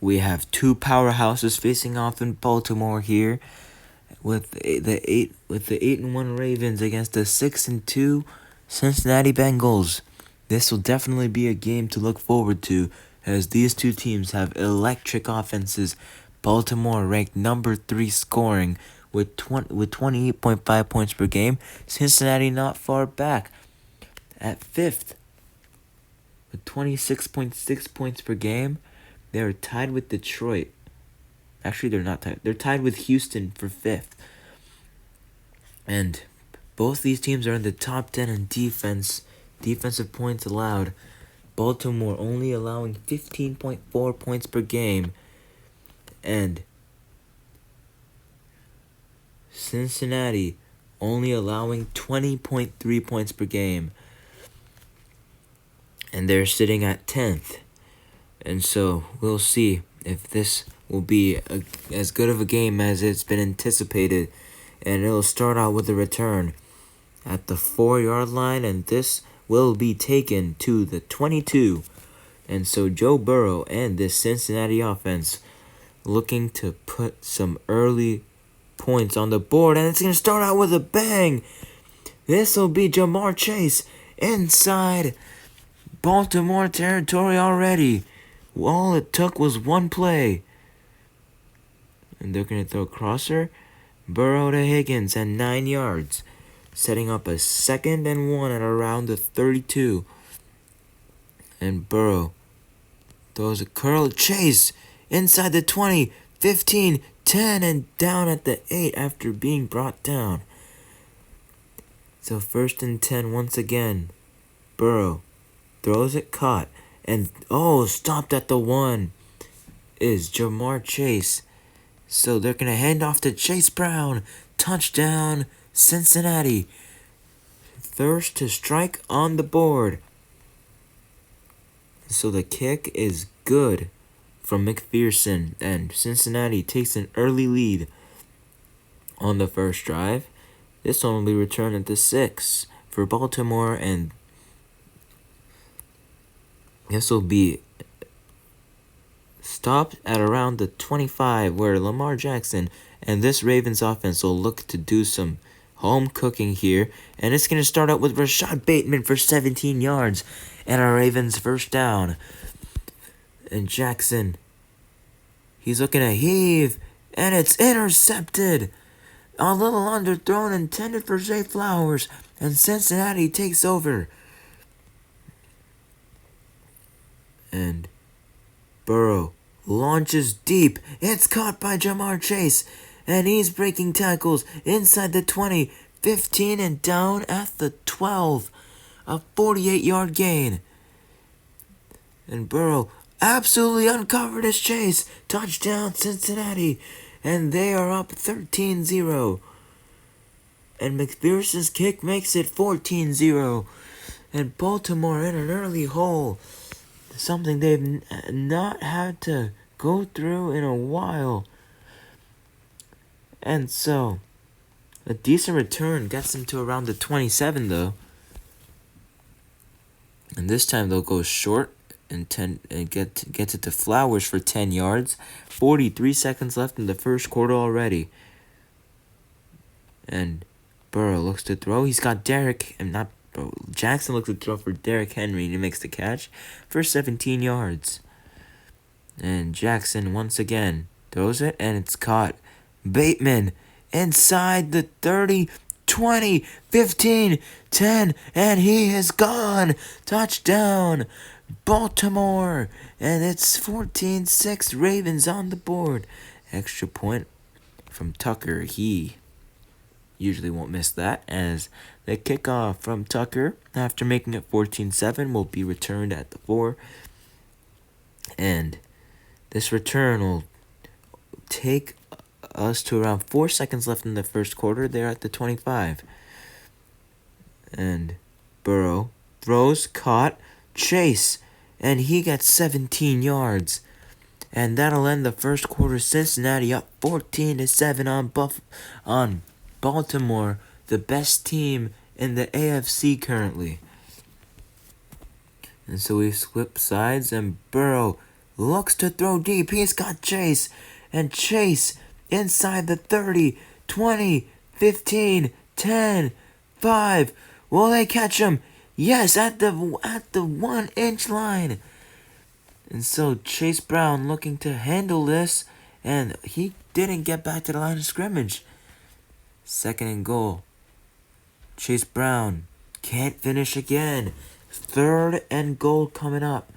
We have two powerhouses facing off in Baltimore here, with the 8-1 Ravens against the 6-2 Cincinnati Bengals. This will definitely be a game to look forward to, as these two teams have electric offenses. Baltimore ranked number 3 scoring with 28.5 points per game. Cincinnati not far back at 5th with 26.6 points per game. They are tied with Detroit. Actually, they're not tied. They're tied with Houston for 5th. And both these teams are in the top 10 in defensive points allowed. Baltimore only allowing 15.4 points per game. And Cincinnati only allowing 20.3 points per game. And they're sitting at 10th. And so we'll see if this will be as good of a game as it's been anticipated. And it'll start out with a return at the 4-yard line, and this will be taken to the 22. And so Joe Burrow and this Cincinnati offense looking to put some early points on the board, and it's going to start out with a bang. This will be Jamar Chase inside Baltimore territory already. All it took was one play. And they're going to throw a crosser. Burrow to Higgins at 9 yards, setting up a 2nd and 1 at around the 32. And Burrow throws a curl chase inside the 20, 15, 10, and down at the 8 after being brought down. So 1st and 10 once again. Burrow throws it, caught, and stopped at the 1 is Jamar Chase. So they're going to hand off to Chase Brown. Touchdown, Cincinnati. First to strike on the board. So the kick is good from McPherson, and Cincinnati takes an early lead on the first drive. This one will be returned at the 6 for Baltimore, and this will be stopped at around the 25, where Lamar Jackson and this Ravens offense will look to do some home cooking here. And it's going to start out with Rashad Bateman for 17 yards and a Ravens first down. And Jackson, he's looking to heave, and it's intercepted. A little underthrown, intended for Zay Flowers, and Cincinnati takes over. And Burrow launches deep. It's caught by Jamar Chase, and he's breaking tackles inside the 20, 15, and down at the 12. A 48-yard gain. And Burrow absolutely uncovered his Chase. Touchdown, Cincinnati. And they are up 13-0. And McPherson's kick makes it 14-0. And Baltimore in an early hole. Something they've not had to go through in a while. And so, a decent return gets them to around the 27, though. And this time they'll go short and get it to Flowers for 10 yards. 43 seconds left in the first quarter already. And Burrow looks to throw. He's got Jackson looks to throw for Derrick Henry, and he makes the catch for 17 yards. And Jackson once again throws it, and it's caught. Bateman inside the 30, 20, 15, 10, and he is gone. Touchdown, Baltimore. And it's 14-6 Ravens on the board. Extra point from Tucker. He usually won't miss that, as the kickoff from Tucker, after making it 14-7, will be returned at the 4. And this return will take us to around 4 seconds left in the first quarter. They're at the 25. And Burrow throws, caught, Chase, and he gets 17 yards. And that'll end the first quarter. Cincinnati up 14-7 on Baltimore, the best team in the AFC currently. And so we flip sides, and Burrow looks to throw deep. He's got Chase. And Chase inside the 30, 20, 15, 10, 5. Will they catch him? Yes, at the 1-inch line. And so Chase Brown looking to handle this, and he didn't get back to the line of scrimmage. 2nd and goal. Chase Brown can't finish again. 3rd and goal coming up.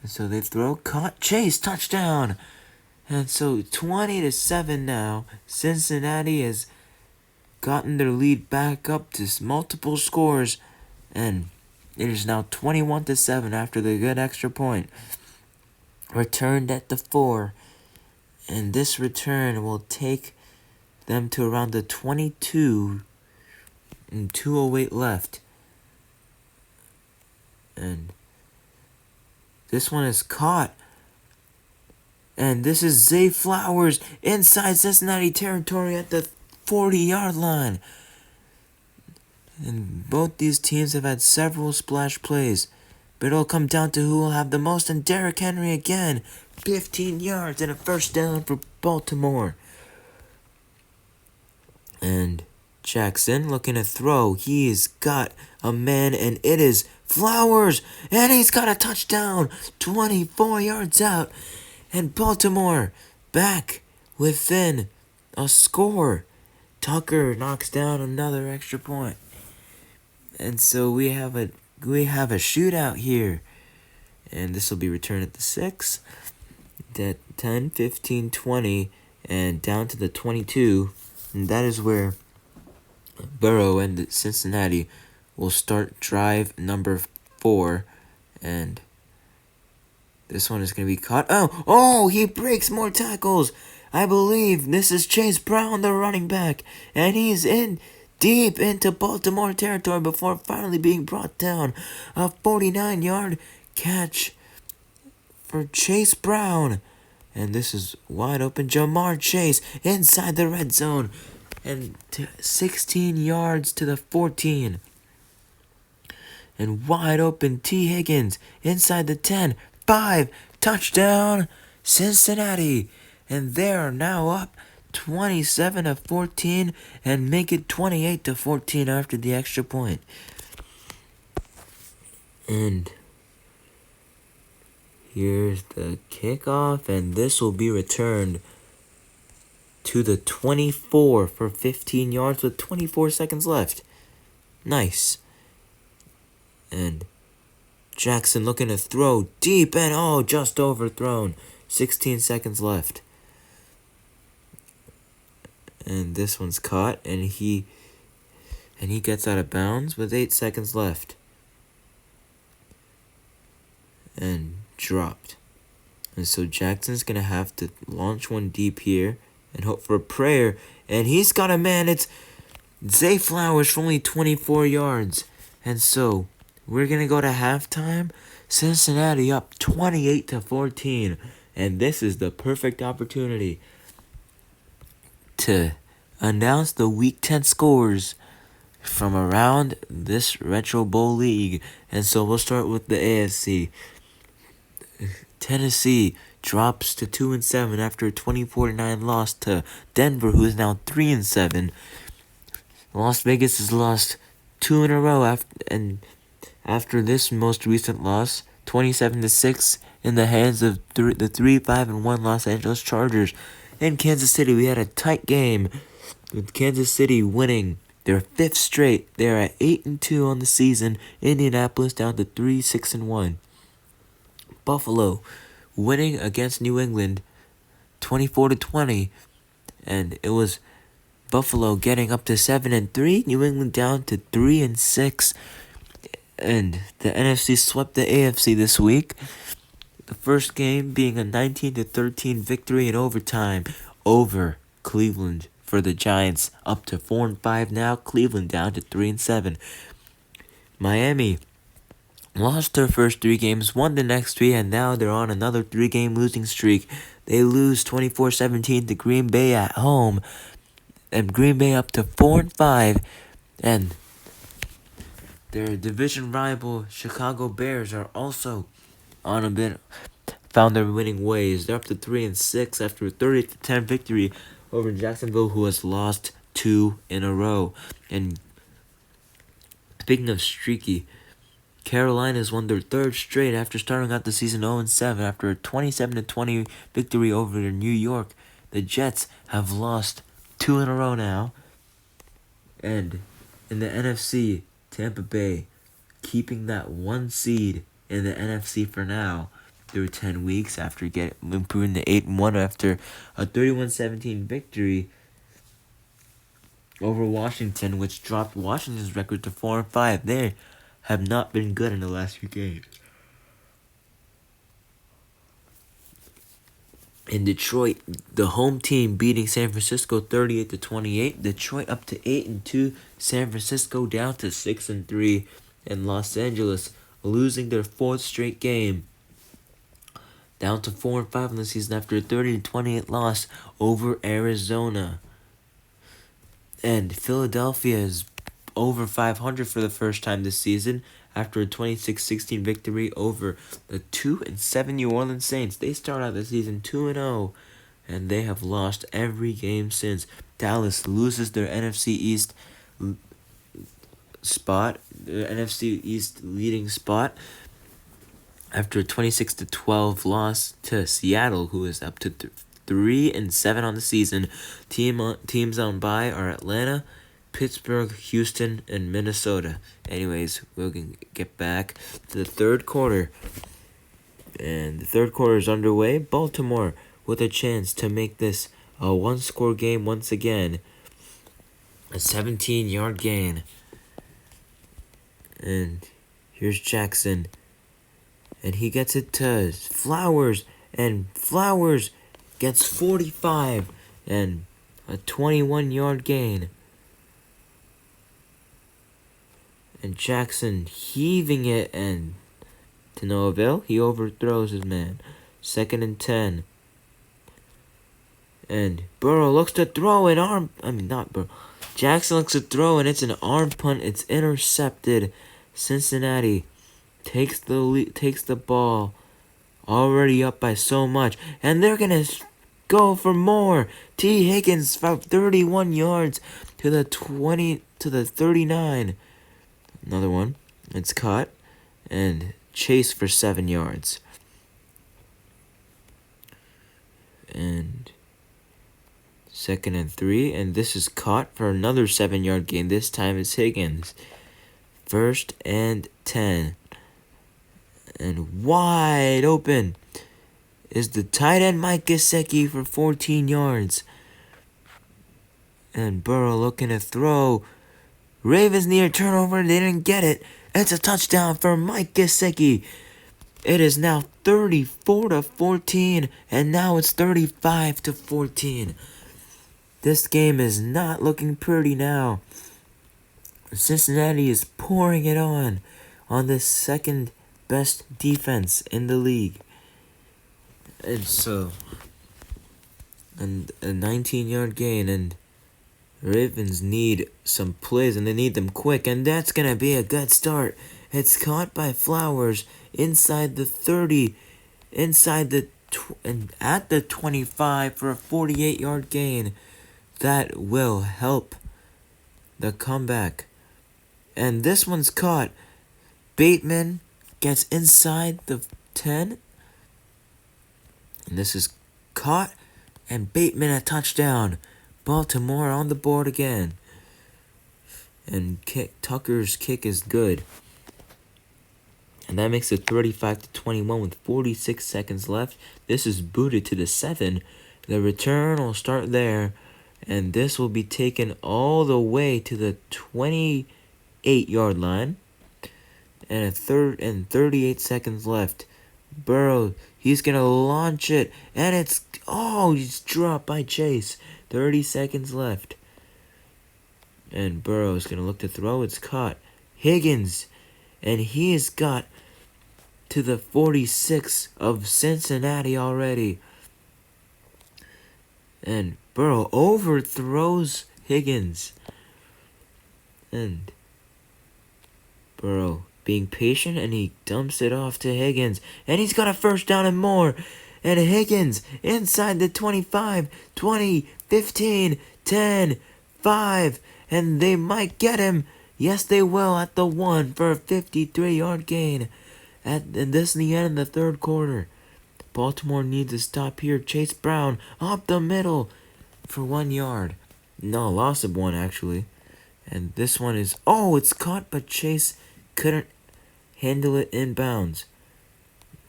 And so they throw, caught Chase, touchdown. And so 20-7 now. Cincinnati has gotten their lead back up to multiple scores, and it is now 21-7 after the good extra point. Returned at the 4, and this return will take them to around the 22 and 2:08 left. And this one is caught. And this is Zay Flowers inside Cincinnati territory at the 40-yard line. And both these teams have had several splash plays, but it'll come down to who will have the most. And Derrick Henry again, 15 yards and a first down for Baltimore. And Jackson looking to throw. He's got a man, and it is Flowers, and he's got a touchdown, 24 yards out. And Baltimore back within a score. Tucker knocks down another extra point. And so we have a shootout here. And this will be returned at the 6. At 10, 15, 20, and down to the 22. And that is where Burrow and Cincinnati will start drive number 4. And this one is going to be caught. Oh, he breaks more tackles. I believe this is Chase Brown, the running back. And he's in deep into Baltimore territory before finally being brought down. A 49-yard catch for Chase Brown. And this is wide open. Jamar Chase inside the red zone. And 16 yards to the 14. And wide open T. Higgins inside the 10. 5. Touchdown Cincinnati. And they are now up 27-14 and make it 28-14 after the extra point. And here's the kickoff, and this will be returned to the 24 for 15 yards with 24 seconds left. Nice. And Jackson looking to throw deep, and just overthrown. 16 seconds left. And this one's caught, and he gets out of bounds with 8 seconds left. And dropped. And so Jackson's going to have to launch one deep here and hope for a prayer. And he's got a man. It's Zay Flowers for only 24 yards. And so we're going to go to halftime. Cincinnati up 28-14. And this is the perfect opportunity to announce the Week 10 scores from around this Retro Bowl League. And so we'll start with the AFC. Tennessee drops to 2-7 after a 24-9 loss to Denver, who is now 3-7. Las Vegas has lost 2 in a row after this most recent loss, 27-6 in the hands of the 3-5-1 Los Angeles Chargers. In Kansas City, we had a tight game with Kansas City winning their 5th straight. They're at 8-2 on the season. Indianapolis down to 3-6-1. Buffalo winning against New England 24-20, and it was Buffalo getting up to 7-3, New England down to 3-6, and the NFC swept the AFC this week. The first game being a 19-13 victory in overtime over Cleveland for the Giants, up to 4-5 now. Cleveland down to 3-7. Miami lost their first 3 games, won the next 3, and now they're on another 3-game losing streak. They lose 24-17 to Green Bay at home, and Green Bay up to 4-5, and Their division rival Chicago Bears are also on a bit found their winning ways. They're up to 3-6 after a 30-10 victory over Jacksonville, who has lost 2 in a row. And speaking of streaky, Carolina's won their third straight after starting out the season 0-7 after a 27-20 victory over New York. The Jets have lost 2 in a row now. And in the NFC, Tampa Bay keeping that 1 seed in the NFC for now through 10 weeks after improving to 8-1 after a 31-17 victory over Washington, which dropped Washington's record to 4-5. They have not been good in the last few games. In Detroit, the home team beating San Francisco 38-28. Detroit up to 8-2. San Francisco down to 6-3. And Los Angeles losing their 4th straight game, down to 4-5 in the season after a 30-28 loss over Arizona. And Philadelphia is over 500 for the first time this season after a 26-16 victory over the 2-7 New Orleans Saints. They start out the season 2-0, and they have lost every game since. Dallas loses their NFC East spot, the NFC East leading spot, after a 26-12 loss to Seattle, who is up to 3-7 on the season. Teams on bye are Atlanta, Pittsburgh, Houston, and Minnesota. Anyways, we'll get back to the third quarter. And the third quarter is underway. Baltimore with a chance to make this a one-score game once again. A 17-yard gain. And here's Jackson. And he gets it to Flowers. And Flowers gets 45. And a 21-yard gain. And Jackson heaving it, and to no avail, he overthrows his man. 2nd and 10. And Burrow looks to throw not Burrow. Jackson looks to throw, and it's an arm punt. It's intercepted. Cincinnati takes the ball, already up by so much, and they're gonna go for more. T. Higgins from 31 yards to the 39. Another one. It's caught. And Chase for 7 yards. And 2nd and 3. And this is caught for another 7-yard gain. This time it's Higgins. 1st and 10. And wide open is the tight end Mike Gesicki for 14 yards. And Burrow looking to throw. Ravens near turnover, they didn't get it. It's a touchdown for Mike Gesicki. It is now 34-14, and now it's 35-14. This game is not looking pretty now. Cincinnati is pouring it on the second best defense in the league. And so, and a 19-yard gain, and Ravens need some plays, and they need them quick, and that's going to be a good start. It's caught by Flowers inside the 30, and at the 25 for a 48-yard gain. That will help the comeback. And this one's caught. Bateman gets inside the 10, and this is caught, and Bateman a touchdown. Baltimore on the board again. And Tucker's kick is good. And that makes it 35-21 with 46 seconds left. This is booted to the 7. The return will start there. And this will be taken all the way to the 28-yard line. And 38 seconds left. Burrow, he's going to launch it. And he's dropped by Chase. 30 seconds left. And Burrow is going to look to throw. It's caught. Higgins. And he has got to the 46 of Cincinnati already. And Burrow overthrows Higgins. And Burrow being patient, and he dumps it off to Higgins. And he's got a first down and more. And Higgins inside the 25, 20, 15, 10, 5. And they might get him. Yes, they will at the 1 for a 53-yard gain. And this in the end of the third quarter. Baltimore needs a stop here. Chase Brown up the middle for 1 yard. No, loss of 1 actually. And this one is, it's caught, but Chase couldn't handle it inbounds.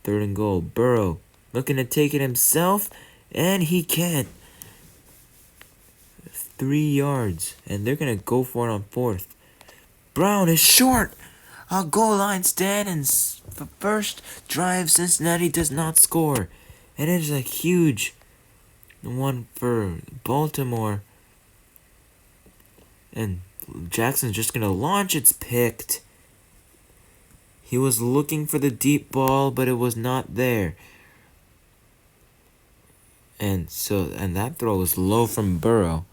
3rd and goal. Burrow looking to take it himself, and he can't. 3 yards, and they're going to go for it on 4th. Brown is short. A goal line stand, and the first drive Cincinnati does not score. And it is a huge one for Baltimore. And Jackson's just going to launch. It's picked. He was looking for the deep ball, but it was not there. And that throw was low from Burrow.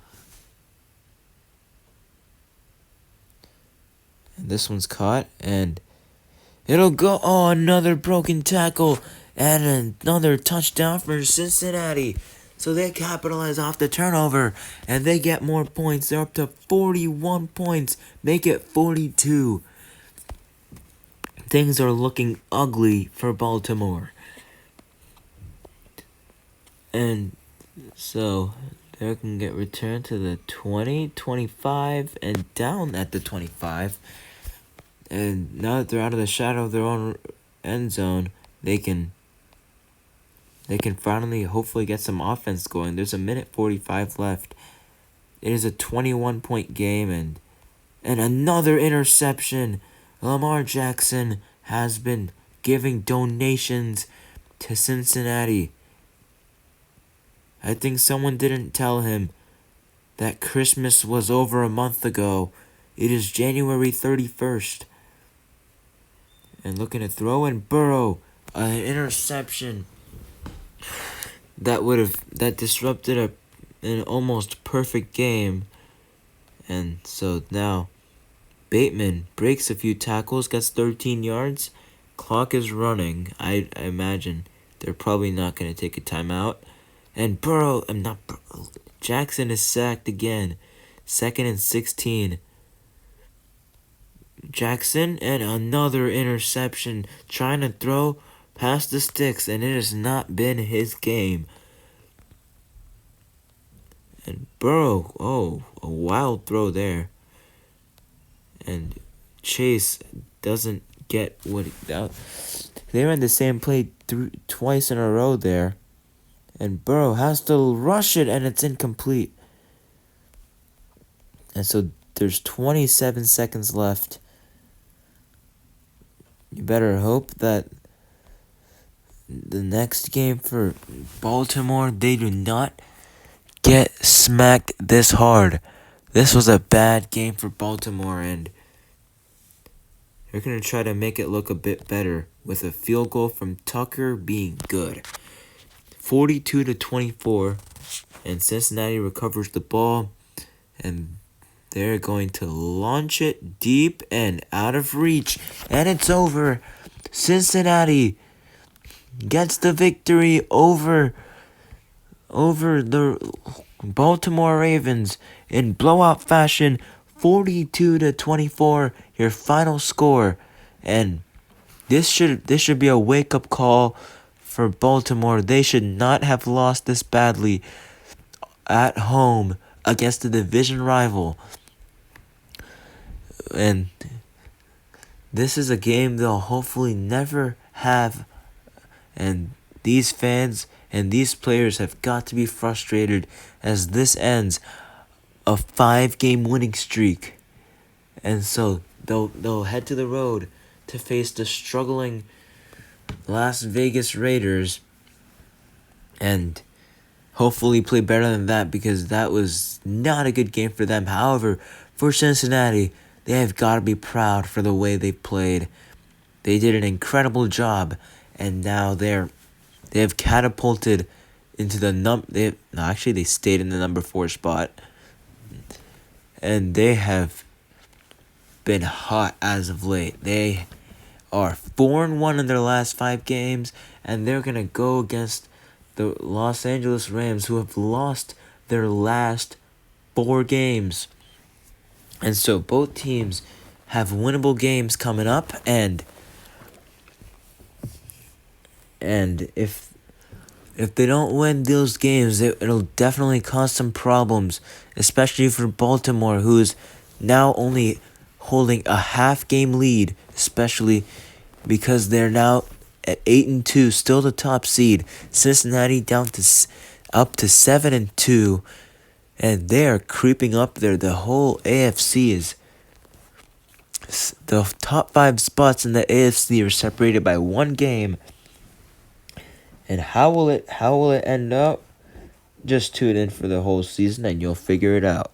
And this one's caught, and it'll go. Another broken tackle, and another touchdown for Cincinnati. So they capitalize off the turnover, and they get more points. They're up to 41 points. Make it 42. Things are looking ugly for Baltimore. And so they can get returned to the 20, 25, and down at the 25. And now that they're out of the shadow of their own end zone, they can finally hopefully get some offense going. There's a minute 45 left. It is a 21-point game, and another interception. Lamar Jackson has been giving donations to Cincinnati. I think someone didn't tell him that Christmas was over a month ago. It is January 31st. And looking to throw, and Burrow, an interception that disrupted an almost perfect game. And so now Bateman breaks a few tackles, gets 13 yards. Clock is running. I imagine they're probably not going to take a timeout. And Jackson is sacked again. 2nd and 16. Jackson, and another interception, trying to throw past the sticks, and it has not been his game. And Burrow, a wild throw there. And Chase doesn't get what they ran the same play twice in a row there. And Burrow has to rush it, and it's incomplete. And so there's 27 seconds left. You better hope that the next game for Baltimore, they do not get smacked this hard. This was a bad game for Baltimore, and they're going to try to make it look a bit better with a field goal from Tucker being good. 42-24, and Cincinnati recovers the ball, and they're going to launch it deep and out of reach, and it's over. Cincinnati gets the victory over the Baltimore Ravens in blowout fashion. 42-24, your final score, and this should be a wake-up call for Baltimore. They should not have lost this badly at home against a division rival. And this is a game they'll hopefully never have. And these fans and these players have got to be frustrated as this ends a 5-game winning streak. And so they'll head to the road to face the struggling Las Vegas Raiders and hopefully play better than that, because that was not a good game for them. However, for Cincinnati, they have got to be proud for the way they played. They did an incredible job, and now they have catapulted into the they stayed in the number 4 spot, and they have been hot as of late. They are 4-1 in their last 5 games, and they're gonna go against the Los Angeles Rams, who have lost their last 4 games. And so both teams have winnable games coming up, and if they don't win those games, it'll definitely cause some problems, especially for Baltimore, who is now only holding a half-game lead, especially because they're now at 8-2, still the top seed. Cincinnati down to up to 7-2, and they are creeping up there. The whole AFC is the top 5 spots in the AFC are separated by 1 game. And how will it end up? Just tune in for the whole season and you'll figure it out.